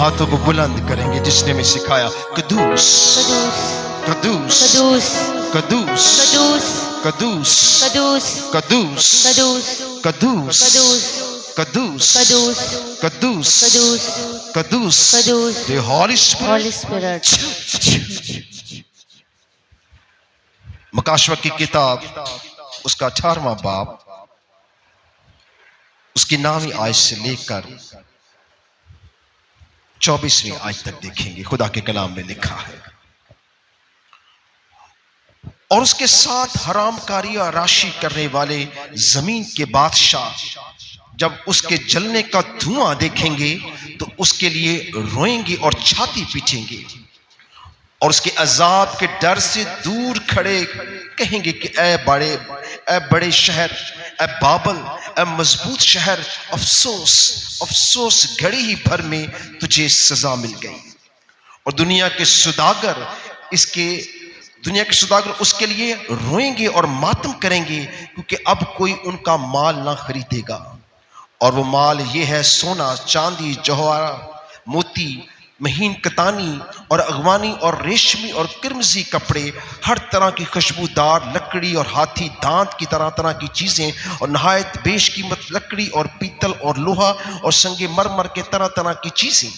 ہاتھوں کو بلند کریں گے جس نے ہمیں سکھایا قدوس قدوس قدوس قدوس قدوس قدوس قدوس قدوس قدوس قدوس قدوس قدوس قدوس قدوس قدوس قدوس the Holy Holy Spirit. Spirit. مکاشوہ کی کتاب اس کا 18واں باب اس کی 9ویں آیت سے لے کر 24ویں آیت تک دیکھیں گے. خدا کے کلام میں لکھا ہے اور اس کے ساتھ حرام کاری اور راشی کرنے والے زمین کے بادشاہ جب اس کے جلنے کا دھواں دیکھیں گے تو اس کے لیے روئیں گے اور چھاتی پیٹیں گے اور اس کے عذاب کے ڈر سے دور کھڑے کہیں گے کہ اے بڑے شہر، اے بابل، اے مضبوط شہر، افسوس افسوس، گھڑی ہی بھر میں تجھے سزا مل گئی. اور دنیا کے سوداگر اس کے لیے روئیں گے اور ماتم کریں گے کیونکہ اب کوئی ان کا مال نہ خریدے گا. اور وہ مال یہ ہے سونا، چاندی، جوہرات، موتی، مہین کتانی اور اغوانی اور ریشمی اور کرمزی کپڑے، ہر طرح کی خوشبودار لکڑی اور ہاتھی دانت کی طرح طرح کی چیزیں اور نہایت بیش قیمت لکڑی اور پیتل اور لوہا اور سنگ مرمر کے طرح طرح کی چیزیں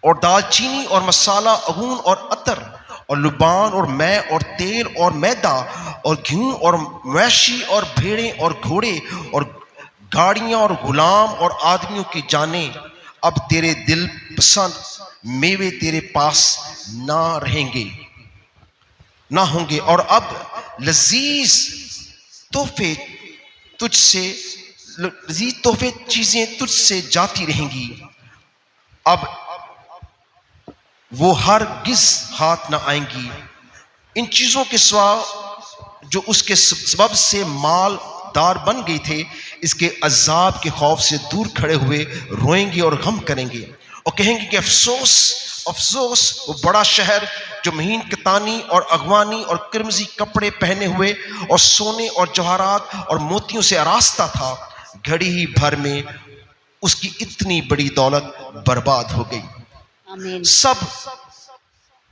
اور دال چینی اور مسالہ، اغون اور عطر اور لبان اور مے اور تیل اور میدا اور گھیوں اور مویشی اور بھیڑیں اور گھوڑے اور گاڑیاں اور غلام اور آدمیوں کی جانیں. اب تیرے دل پسند میوے تیرے پاس نہ رہیں گے، نہ ہوں گے، اور اب لذیذ تحفے چیزیں تجھ سے جاتی رہیں گی. اب وہ ہرگز ہاتھ نہ آئیں گی ان چیزوں کے سوا جو اس کے سبب سے مال دار بن گئی تھے. اس کے عذاب کے خوف سے دور کھڑے ہوئے روئیں گے اور غم کریں گے اور کہیں گے کہ افسوس افسوس، وہ بڑا شہر جو مہین کتانی اور اغوانی اور کرمزی کپڑے پہنے ہوئے اور سونے اور جوہرات اور موتیوں سے آراستہ تھا. گھڑی ہی بھر میں اس کی اتنی بڑی دولت برباد ہو گئی. آمین. سب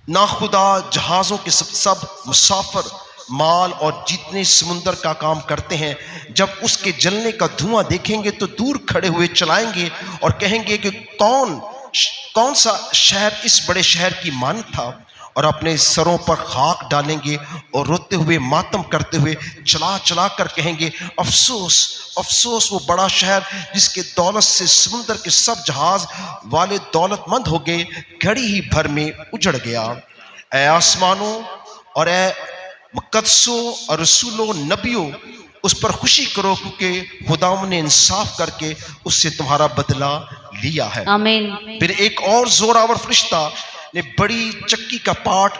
ناخدا جہازوں کے سب مسافر مال اور جتنے سمندر کا کام کرتے ہیں جب اس کے جلنے کا دھواں دیکھیں گے تو دور کھڑے ہوئے چلائیں گے اور کہیں گے کہ کون سا شہر اس بڑے شہر کی مانند تھا، اور اپنے سروں پر خاک ڈالیں گے اور روتے ہوئے ماتم کرتے ہوئے چلا چلا کر کہیں گے افسوس افسوس، وہ بڑا شہر جس کے دولت سے سمندر کے سب جہاز والے دولت مند ہو گئے، گھڑی ہی بھر میں اجڑ گیا. اے آسمانوں اور اے مقدسوں اور رسولوں نبیوں، اس پر خوشی کرو کیونکہ خداوند نے انصاف کر کے اس سے تمہارا بدلہ لیا ہے. آمین. پھر ایک اور زوراور فرشتہ نے بڑی چکی کا پاٹ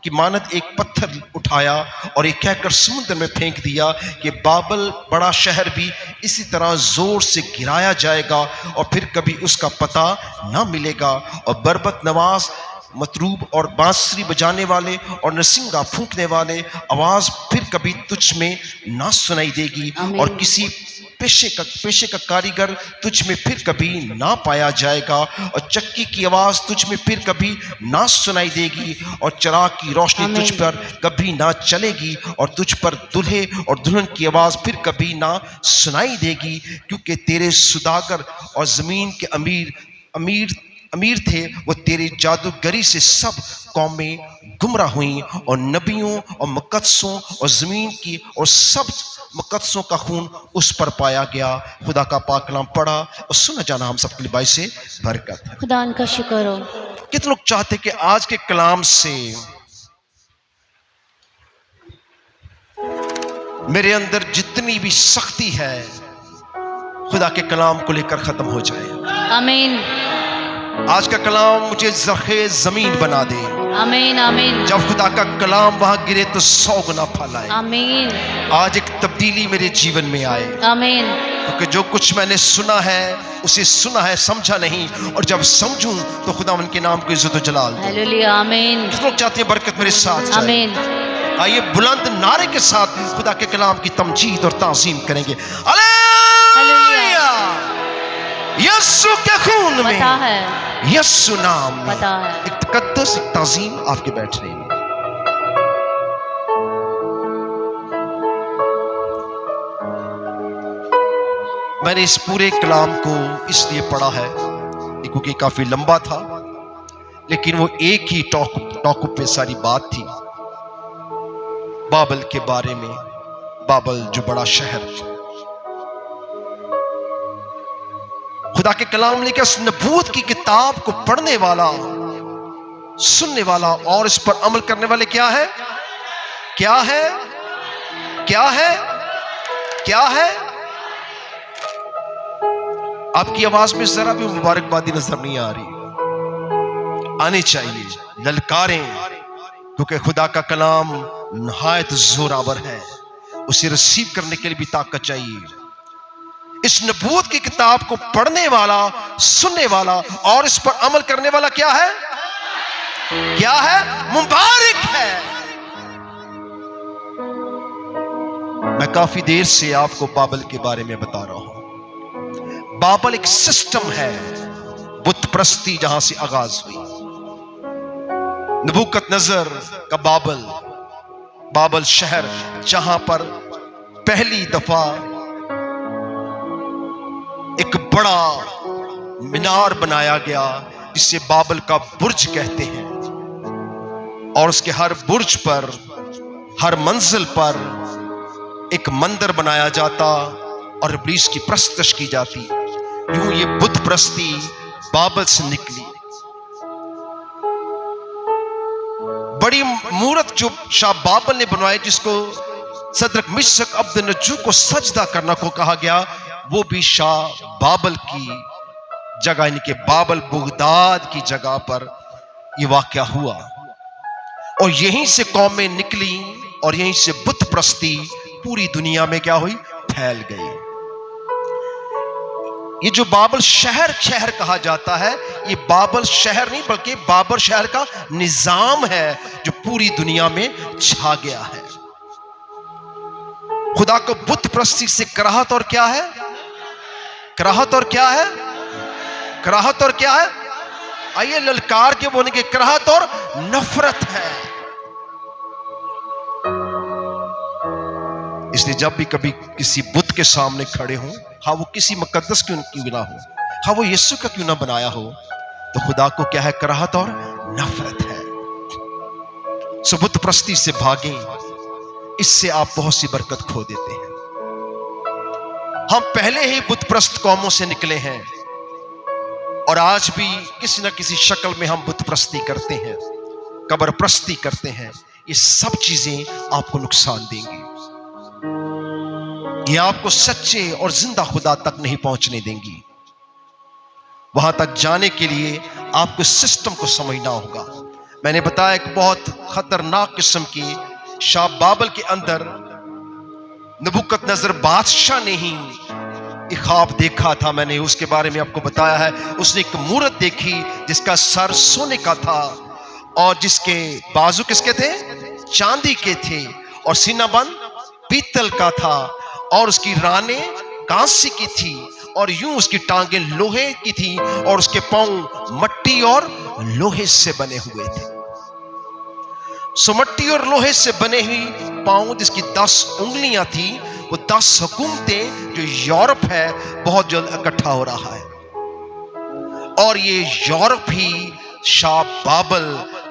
کی مانند ایک پتھر اٹھایا اور یہ کہہ کر سمندر میں پھینک دیا کہ بابل بڑا شہر بھی اسی طرح زور سے گرایا جائے گا اور پھر کبھی اس کا پتہ نہ ملے گا. اور بربت نواز، مطروب اور بانسری بجانے والے اور نرسنگا پھونکنے والے آواز پھر کبھی تجھ میں نہ سنائی دے گی. اور کسی پیشے کا کاریگر تجھ میں پھر کبھی نہ پایا جائے گا. اور چکی کی آواز تجھ میں پھر کبھی نہ سنائی دے گی اور چراغ کی روشنی تجھ پر کبھی نہ چلے گی. اور تجھ پر دلہے اور دلہن کی آواز پھر کبھی نہ سنائی دے گی، کیونکہ تیرے سوداگر اور زمین کے امیر تھے، وہ تیری جادوگری سے سب قومیں گمراہ ہوئیں. اور نبیوں اور مقدسوں اور زمین کی اور سب مقدسوں کا خون اس پر پایا گیا. خدا کا پاک کلام پڑھا اور سنا جانا ہم سب کے لیے باعث برکت ہے. خدا ان کا شکر ہو. کتنے لوگ چاہتے کہ آج کے کلام سے میرے اندر جتنی بھی سختی ہے خدا کے کلام کو لے کر ختم ہو جائے. آمین. آج کا کلام مجھے زرخیز زمین بنا دے. آمین. آمین. جب خدا کا کلام وہاں گرے تو 100 گنا پھیلائے. آمین. آج ایک تبدیلی میرے جیون میں آئے، آمین. کیونکہ جو کچھ میں نے سنا ہے اسے سنا ہے، سمجھا نہیں، اور جب سمجھوں تو خدا ان کے نام کو عزت و جلال دے. ہلیلویا. آمین. کتنے لوگ چاہتے ہیں برکت میرے ساتھ جائے؟ آمین. آئیے بلند نعرے کے ساتھ خدا کے کلام کی تمجید اور تعظیم کریں گے. ہلیلویا. ہلیلویا. यीशु के खून में, पता है, यीशु नाम में। पता है। एक तकद्दुस, एक ताज़ीम आपके बैठने में। मैंने इस पूरे कलाम को इसलिए पढ़ा है क्योंकि काफी लंबा था, लेकिन वो एक ही टॉपिक पे सारी बात थी, बाबल के बारे में। बाबल जो बड़ा शहर, खुदा के कलाम ने क्या, उस नबूवत की किताब को पढ़ने वाला, सुनने वाला और इस पर अमल करने वाले क्या है? क्या है? क्या है? क्या है? आपकी आवाज में जरा भी मुबारकबादी नजर नहीं आ रही, आनी चाहिए। ललकारें, क्योंकि खुदा का कलाम नहायत जोरावर है, उसे रिसीव करने के लिए भी ताकत चाहिए। इस नबूवत की किताब को पढ़ने वाला, सुनने वाला और इस पर अमल करने वाला क्या है? क्या है? मुबारक है। मैं काफी देर से आपको बाबल के बारे में बता रहा हूं। बाबल एक सिस्टम है, बुत प्रस्ती जहां से आगाज हुई। नबूकदनेस्सर का बाबल, बाबल शहर, जहां पर पहली दफा एक बड़ा मीनार बनाया गया जिसे बाबल का बुर्ज कहते हैं, और उसके हर बुर्ज पर, हर मंजिल पर एक मंदिर बनाया जाता और इब्लीस की प्रस्तश की जाती। यूं ये बुत प्रस्ती बाबल से निकली। बड़ी मूर्त जो शाह बाबल ने बनवाई, जिसको सदरक मिशक अब्दनजू को सजदा करना को कहा गया, वो भी शाह बाबल की जगह, यानी कि बाबल बगदाद की जगह पर यह वाक़या हुआ। और यहीं से कौमें निकली और यहीं से बुत प्रस्ती पूरी दुनिया में क्या हुई? फैल गई। ये जो बाबल शहर कहा जाता है, ये बाबल शहर नहीं बल्कि बाबर शहर का निजाम है जो पूरी दुनिया में छा गया है। खुदा को बुत प्रस्ती से कराहत और क्या है? कराहत और क्या है? कराहत और क्या है? आइए ललकार के बोलने के, कराहत और नफरत है। इसलिए जब भी कभी किसी बुत के सामने खड़े हों, हाँ वो किसी मुकद्दस क्यों ना हो, हाँ वो यीशु का क्यों ना बनाया हो, तो खुदा को क्या है? कराहत और नफरत है। सो बुत प्रस्ती से भागें, इससे आप बहुत सी बरकत खो देते हैं। हम पहले ही बुत प्रस्त कौमों से निकले हैं और आज भी किसी न किसी शक्ल में हम बुत प्रस्ती करते हैं, कब्र प्रस्ती करते हैं। ये सब चीजें आपको नुकसान देंगी, ये आपको सच्चे और जिंदा खुदा तक नहीं पहुंचने देंगी। वहां तक जाने के लिए आपको सिस्टम को समझना होगा। मैंने बताया एक बहुत खतरनाक किस्म की शाह बाबल के अंदर नबूकदनेस्सर बादशाह ने ही एक ख्वाब देखा था। मैंने उसके बारे में आपको बताया है। उसने एक मूरत देखी जिसका सर सोने का था और जिसके बाजू किसके थे? चांदी के थे, और सीनाबंद पीतल का था, और उसकी रानें कांसे की थी, और यूं उसकी टांगें लोहे की थी, और उसके पांव मट्टी और लोहे से बने हुए थे। सो मट्टी और लोहे से बने हुई पांव, जिसकी 10 उंगलियां थी, वो 10 हुकूमतें जो यूरोप है बहुत जल्द इकट्ठा हो रहा है, और ये यूरोप ही शाह बाबल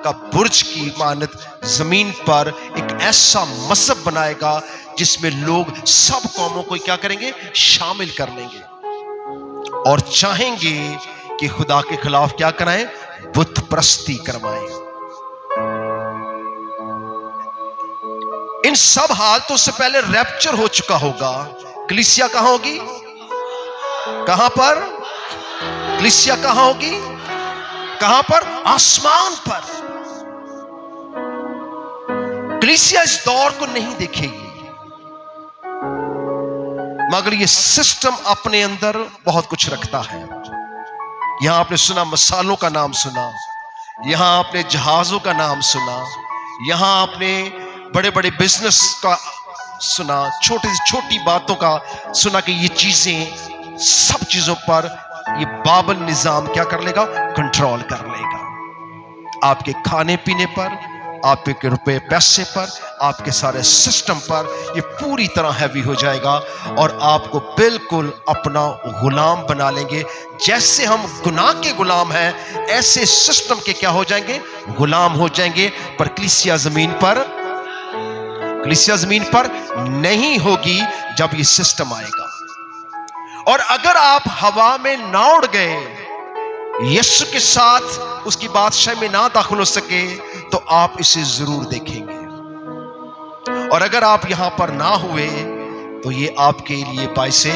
का बुर्ज की मानत जमीन पर एक ऐसा मजहब बनाएगा जिसमें लोग सब कौमों को क्या करेंगे? शामिल कर लेंगे, और चाहेंगे कि खुदा के खिलाफ क्या कराएं? बुत प्रस्ती करवाएं। इन सब हालतों से पहले रैप्चर हो चुका होगा। कलीसिया कहां होगी? कहां पर? कलीसिया कहां होगी? कहां पर? आसमान पर। कलीसिया इस दौर को नहीं देखेगी, मगर ये सिस्टम अपने अंदर बहुत कुछ रखता है। यहां आपने सुना, मसालों का नाम सुना, यहां आपने जहाजों का नाम सुना, यहां आपने बड़े बड़े बिजनेस का सुना, छोटी से छोटी बातों का सुना कि ये चीजें, सब चीजों पर یہ बाबल निजाम क्या कर लेगा? कंट्रोल कर लेगा आपके खाने पीने पर, आपके रुपए पैसे पर, आपके सारे सिस्टम पर। ये पूरी तरह हैवी हो जाएगा और आपको बिल्कुल अपना गुलाम बना लेंगे। जैसे हम गुनाह के गुलाम हैं, ऐसे सिस्टम के क्या हो जाएंगे? गुलाम हो जाएंगे। पर कलीसिया जमीन पर नहीं होगी जब ये सिस्टम आएगा। और अगर आप हवा में ना उड़ गए, यीशु के साथ उसकी बादशाही में ना दाखिल हो सके, तो आप इसे जरूर देखेंगे। और अगर आप यहां पर ना हुए, तो ये आपके लिए बाइसे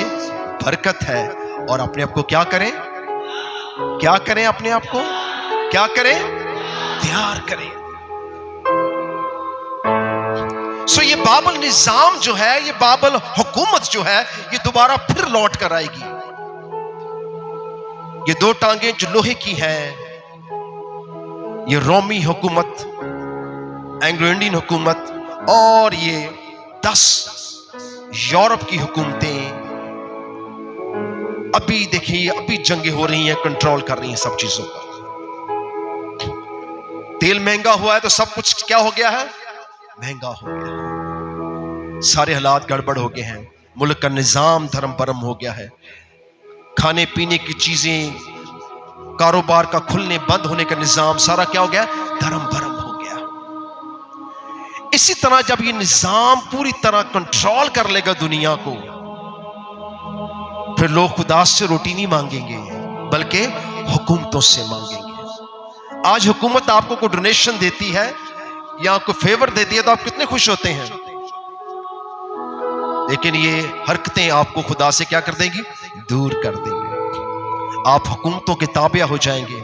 बरकत है। और अपने आप को क्या करें? क्या करें? अपने आप को क्या करें? तैयार करें। सो ये बाबल निजाम जो है, ये बाबल हुकूमत जो है, ये दोबारा फिर लौट कर आएगी। ये दो टांगें जो लोहे की हैं, ये रोमी हुकूमत, एंग्लो इंडियन हुकूमत और ये 10 यूरोप की हुकूमतें, अभी देखिए, अभी जंगें हो रही हैं, कंट्रोल कर रही हैं सब चीजों पर। तेल महंगा हुआ है तो सब कुछ क्या हो गया है? महंगा हो गया। सारे हालात गड़बड़ हो गए हैं। मुल्क का निजाम धर्म भरम हो गया है। खाने पीने की चीजें, कारोबार का खुलने बंद होने का निजाम सारा क्या हो गया? धर्म भरम हो गया। इसी तरह जब ये निजाम पूरी तरह कंट्रोल कर लेगा दुनिया को, फिर लोग खुदा से रोटी नहीं मांगेंगे, बल्कि हुकूमतों से मांगेंगे। आज हुकूमत आपको कोई डोनेशन देती है या कोई फेवर देती है तो आप कितने खुश होते हैं, लेकिन ये हरकतें आपको खुदा से क्या कर देंगी? दूर कर देंगे। आप हुकूमतों के ताबे हो जाएंगे,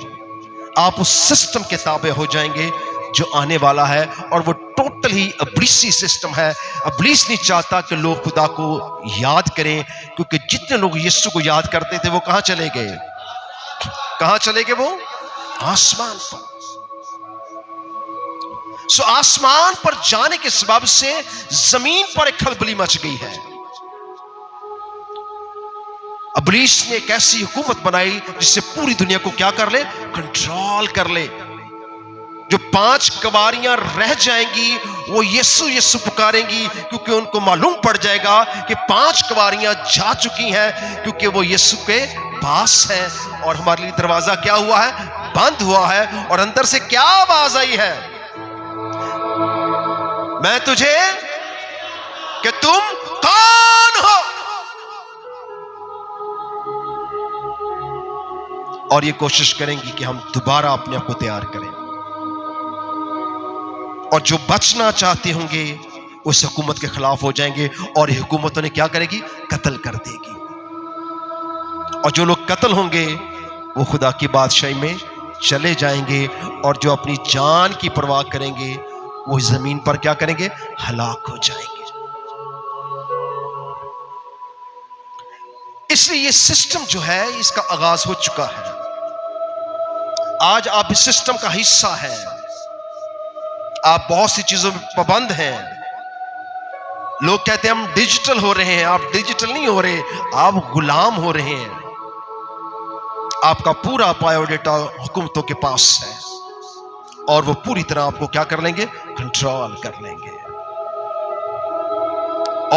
आप उस सिस्टम के ताबे हो जाएंगे जो आने वाला है, और वो टोटल ही इब्लीसी सिस्टम है। इब्लीस नहीं चाहता कि लोग खुदा को याद करें, क्योंकि जितने लोग यीशु को याद करते थे वो कहां चले गए? कहां चले गए? वो आसमान पर। सो आसमान पर जाने के सबब से जमीन पर एक खलबली मच गई है। इब्लीस ने एक ऐसी हुकूमत बनाई जिससे पूरी दुनिया को क्या कर ले? कंट्रोल कर ले। जो 5 कवारियां रह जाएंगी वो यीशु यीशु पुकारेंगी, क्योंकि उनको मालूम पड़ जाएगा कि 5 कवारियां जा चुकी हैं, क्योंकि वो यीशु के पास है। और हमारे लिए दरवाजा क्या हुआ है? बंद हुआ है। और अंदर से क्या आवाज आई है? मैं तुझे कि तुम कौन हो? और ये कोशिश करेंगी कि हम दोबारा अपने आप को तैयार करें। और जो बचना चाहते होंगे उस हुकूमत के खिलाफ हो जाएंगे, और ये हुकूमत उन्हें क्या करेगी? कत्ल कर देगी। और जो लोग कत्ल होंगे वो खुदा की बादशाही में चले जाएंगे, और जो अपनी जान की परवाह करेंगे वो जमीन पर क्या करेंगे? हलाक हो जाएंगे। इसलिए ये सिस्टम जो है, इसका आगाज हो चुका है। आज आप इस सिस्टम का हिस्सा हैं। आप बहुत सी चीजों में पाबंद हैं। लोग कहते हैं हम डिजिटल हो रहे हैं। आप डिजिटल नहीं हो रहे, आप गुलाम हो रहे हैं। आपका पूरा बायोडेटा हुकूमतों के पास है, और वो पूरी तरह आपको क्या कर लेंगे? कंट्रोल कर लेंगे।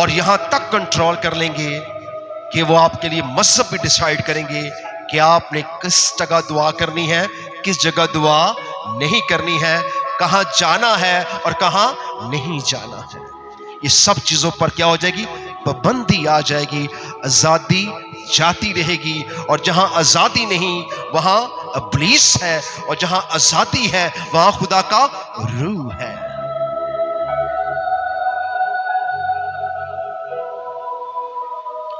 और यहां तक कंट्रोल कर लेंगे कि वो आपके लिए मजहब भी डिसाइड करेंगे कि आपने किस जगह दुआ करनी है, किस जगह दुआ नहीं करनी है, कहां जाना है और कहां नहीं जाना है। ये सब चीजों पर क्या हो जाएगी? पाबंदी आ जाएगी। आजादी जाती रहेगी, और जहां आजादी नहीं वहां इब्लीस है, और जहां आजादी है वहां खुदा का रूह है।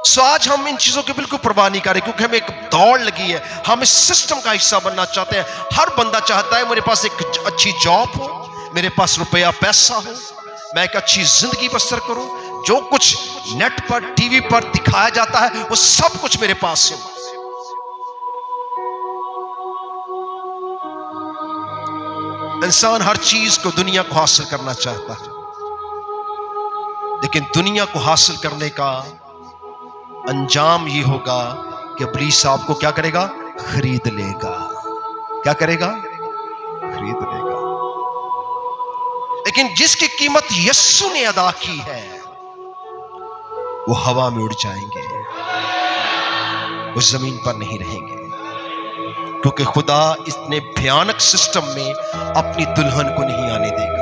सो आज हम इन चीजों की बिल्कुल परवाह नहीं कर रहे, क्योंकि हमें एक दौड़ लगी है। हम इस सिस्टम का हिस्सा बनना चाहते हैं। हर बंदा चाहता है मेरे पास एक अच्छी जॉब हो, मेरे पास रुपया पैसा हो, मैं एक अच्छी जिंदगी बसर करूं, जो कुछ नेट पर टीवी पर दिखाया जाता है वो सब कुछ मेरे पास हो। इंसान हर चीज को, दुनिया को हासिल करना चाहता है, लेकिन दुनिया को हासिल करने का अंजाम ये होगा کہ ابلیس آپ کو کیا کرے گا؟ خرید لے گا. کیا کرے گا؟ خرید لے گا. لیکن جس کی قیمت یسوع نے ادا کی ہے وہ ہوا میں اڑ جائیں گے، وہ زمین پر نہیں رہیں گے، کیونکہ خدا اتنے بھیانک سسٹم میں اپنی دلہن کو نہیں آنے دے گا.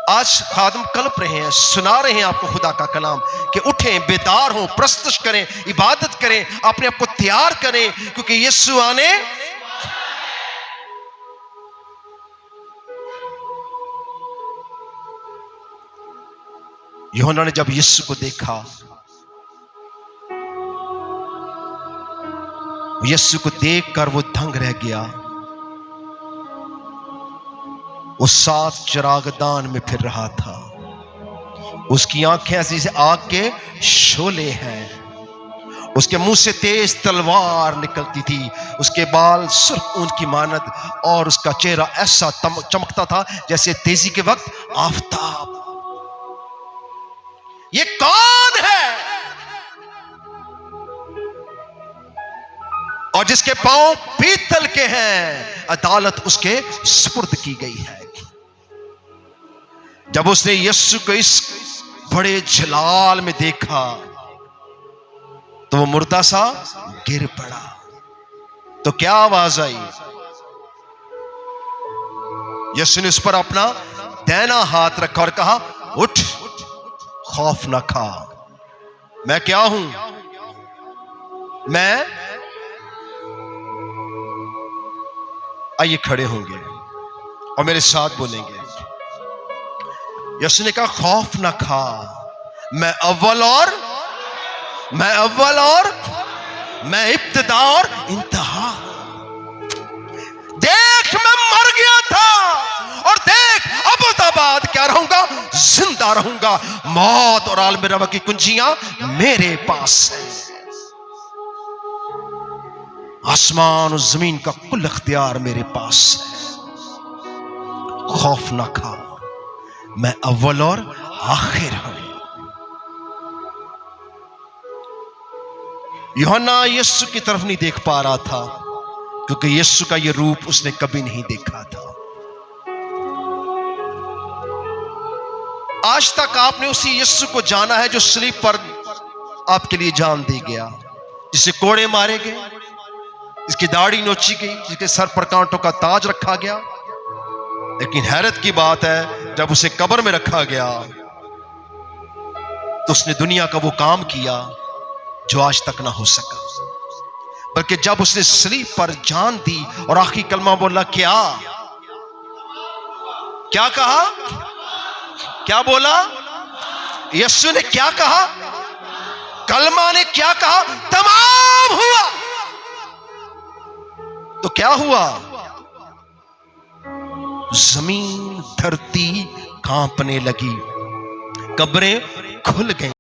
آج خادم کلپ رہے ہیں، سنا رہے ہیں آپ کو خدا کا کلام کہ اٹھیں، بیدار ہوں، پرستش کریں، عبادت کریں، اپنے آپ کو تیار کریں، کیونکہ یسوع آنے. یوحنا نے جب یسوع کو دیکھا، یسوع کو دیکھ کر وہ دنگ رہ گیا. وہ 7 چراغ دان میں پھر رہا تھا. اس کی آنکھیں ایسی جیسے آگ کے شعلے ہیں، اس کے منہ سے تیز تلوار نکلتی تھی، اس کے بال سرخ اون کی مانند، اور اس کا چہرہ ایسا چمکتا تھا جیسے تیزی کے وقت آفتاب. یہ کون ہے؟ اور جس کے پاؤں پیتل کے ہیں، عدالت اس کے سپرد کی گئی ہے. جب اس نے یسوع کو اس بڑے جلال میں دیکھا تو وہ مردہ سا گر پڑا. تو کیا آواز آئی؟ یسوع نے اس پر اپنا دائنا ہاتھ رکھا اور کہا، اٹھ، خوف نہ کھا. میں کیا ہوں؟ میں. آئیے کھڑے ہوں گے اور میرے ساتھ بولیں گے. یسوع نے کہا، خوف نہ کھا، میں اول اور میں ابتدا اور انتہا ہوں. دیکھ، میں مر گیا تھا اور دیکھ اب بعد کیا رہوں گا؟ زندہ رہوں گا. موت اور عالم روا کی کنجیاں میرے پاس ہیں. آسمان اور زمین کا کل اختیار میرے پاس ہے. خوف نہ کھا، میں اول اور آخر ہوں. یوحنا یسوع کی طرف نہیں دیکھ پا رہا تھا کیونکہ یسوع کا یہ روپ اس نے کبھی نہیں دیکھا تھا. آج تک آپ نے اسی یسوع کو جانا ہے جو صلیب پر آپ کے لیے جان دے گیا، جسے کوڑے مارے گئے، جس کی داڑھی نوچی گئی، جس کے سر پر کانٹوں کا تاج رکھا گیا. لیکن حیرت کی بات ہے، جب اسے قبر میں رکھا گیا تو اس نے دنیا کا وہ کام کیا جو آج تک نہ ہو سکا. بلکہ جب اس نے صلیب پر جان دی اور آخری کلمہ بولا، کیا کہا؟ کیا بولا؟ یسوع نے کیا کہا؟ کلمہ نے کیا کہا؟ تمام ہوا. تو کیا ہوا؟ زمین دھرتی کانپنے لگی، قبریں کھل گئیں.